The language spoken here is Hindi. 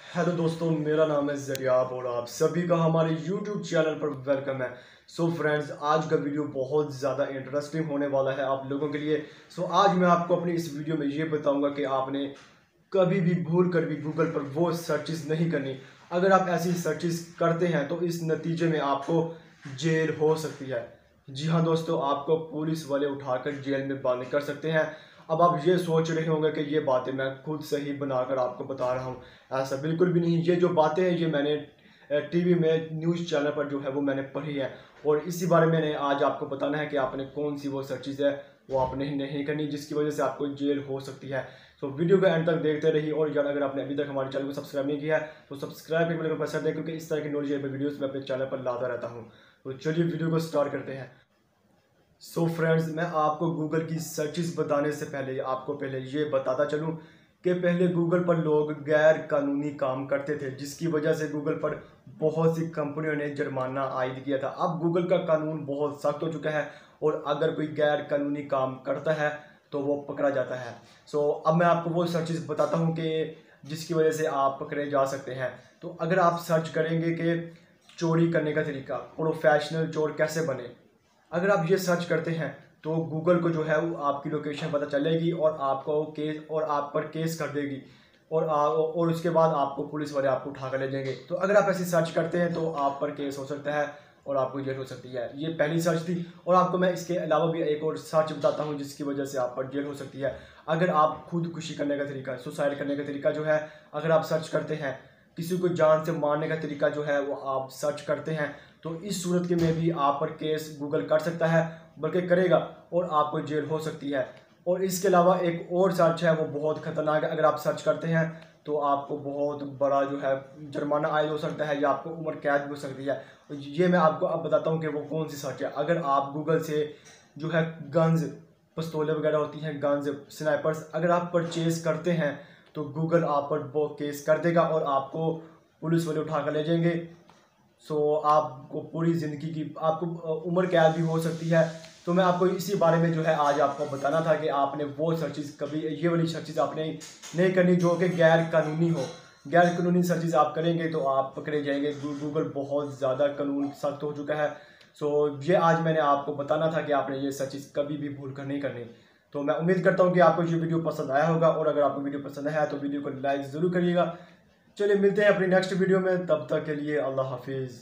हेलो दोस्तों, मेरा नाम है ज़रियाब और आप सभी का हमारे YouTube चैनल पर वेलकम है। सो फ्रेंड्स, आज का वीडियो बहुत ज़्यादा इंटरेस्टिंग होने वाला है आप लोगों के लिए। सो आज मैं आपको अपनी इस वीडियो में ये बताऊंगा कि आपने कभी भी भूल कर भी गूगल पर वो सर्चेस नहीं करनी। अगर आप ऐसी सर्चेस करते हैं तो इस नतीजे में आपको जेल हो सकती है। जी हाँ दोस्तों, आपको पुलिस वाले उठाकर जेल में बंद कर सकते हैं। अब आप ये सोच रहे होंगे कि ये बातें मैं खुद से ही बनाकर आपको बता रहा हूँ। ऐसा बिल्कुल भी नहीं। ये जो बातें हैं ये मैंने टीवी में न्यूज़ चैनल पर जो है वो मैंने पढ़ी है, और इसी बारे में मैंने आज आपको बताना है कि आपने कौन सी वो सर्चेज है वो आपने नहीं करनी, जिसकी वजह से आपको जेल हो सकती है। तो वीडियो को एंड तक देखते रहिए। और यार, अगर आपने अभी तक हमारे चैनल को सब्सक्राइब नहीं किया है तो सब्सक्राइब करके मेरे को प्रेस कर दें, क्योंकि इस तरह की नॉलेजेबल वीडियोस मैं अपने चैनल पर लाता रहता हूँ। तो चलिए वीडियो को स्टार्ट करते हैं। सो फ्रेंड्स, मैं आपको गूगल की सर्चेस बताने से पहले आपको पहले ये बताता चलूँ कि पहले गूगल पर लोग गैर कानूनी काम करते थे, जिसकी वजह से गूगल पर बहुत सी कंपनियों ने जुर्माना आयद किया था। अब गूगल का कानून बहुत सख्त हो चुका है और अगर कोई गैर कानूनी काम करता है तो वो पकड़ा जाता है। सो अब मैं आपको वो सर्चेस बताता हूँ कि जिसकी वजह से आप पकड़े जा सकते हैं। तो अगर आप सर्च करेंगे कि चोरी करने का तरीका, प्रोफेशनल चोर कैसे बने, अगर आप ये सर्च करते हैं तो गूगल को जो है वो आपकी लोकेशन पता चलेगी और आपको केस और आप पर केस कर देगी, और उसके बाद आपको पुलिस वाले आपको उठा कर ले जाएंगे। तो अगर आप ऐसे सर्च करते हैं तो आप पर केस हो सकता है और आपको जेल हो सकती है। ये पहली सर्च थी, और आपको मैं इसके अलावा भी एक और सर्च बताता हूँ जिसकी वजह से आप पर जेल हो सकती है। अगर आप खुदकुशी करने का तरीका, सुसाइड करने का तरीका जो है, अगर आप सर्च करते हैं, किसी को जान से मारने का तरीका जो है वो आप सर्च करते हैं, तो इस सूरत के में भी आप पर केस गूगल कर सकता है, बल्कि करेगा, और आपको जेल हो सकती है। और इसके अलावा एक और सर्च है, वो बहुत ख़तरनाक है। अगर आप सर्च करते हैं तो आपको बहुत बड़ा जो है जुर्माना आयद हो सकता है या आपको उम्र कैद भी हो सकती है। ये मैं आपको अब बताता हूँ कि वो कौन सी सर्च है। अगर आप गूगल से जो है गन्स, पिस्तौलें वगैरह होती हैं, गन्स, स्नाइपर्स, अगर आप परचेज करते हैं तो गूगल आप पर वो केस कर देगा और आपको पुलिस वाले उठा कर ले जाएंगे। सो आपको पूरी ज़िंदगी की आपको उम्र कैद भी हो सकती है। तो मैं आपको इसी बारे में जो है आज आपको बताना था कि आपने वो सर्चेज़ कभी, ये वाली सर्चेज़ आपने नहीं करनी जो कि गैर कानूनी हो। गैर कानूनी सर्चेज़ आप करेंगे तो आप पकड़े जाएंगे। गूगल बहुत ज़्यादा कानून सख्त हो चुका है। सो ये आज मैंने आपको बताना था कि आपने ये सर्चेज़ कभी भी भूल कर नहीं करनी। तो मैं उम्मीद करता हूँ कि आपको ये वीडियो पसंद आया होगा, और अगर आपको वीडियो पसंद आया तो वीडियो को लाइक ज़रूर करिएगा। चलिए मिलते हैं अपनी नेक्स्ट वीडियो में, तब तक के लिए अल्लाह हाफिज़।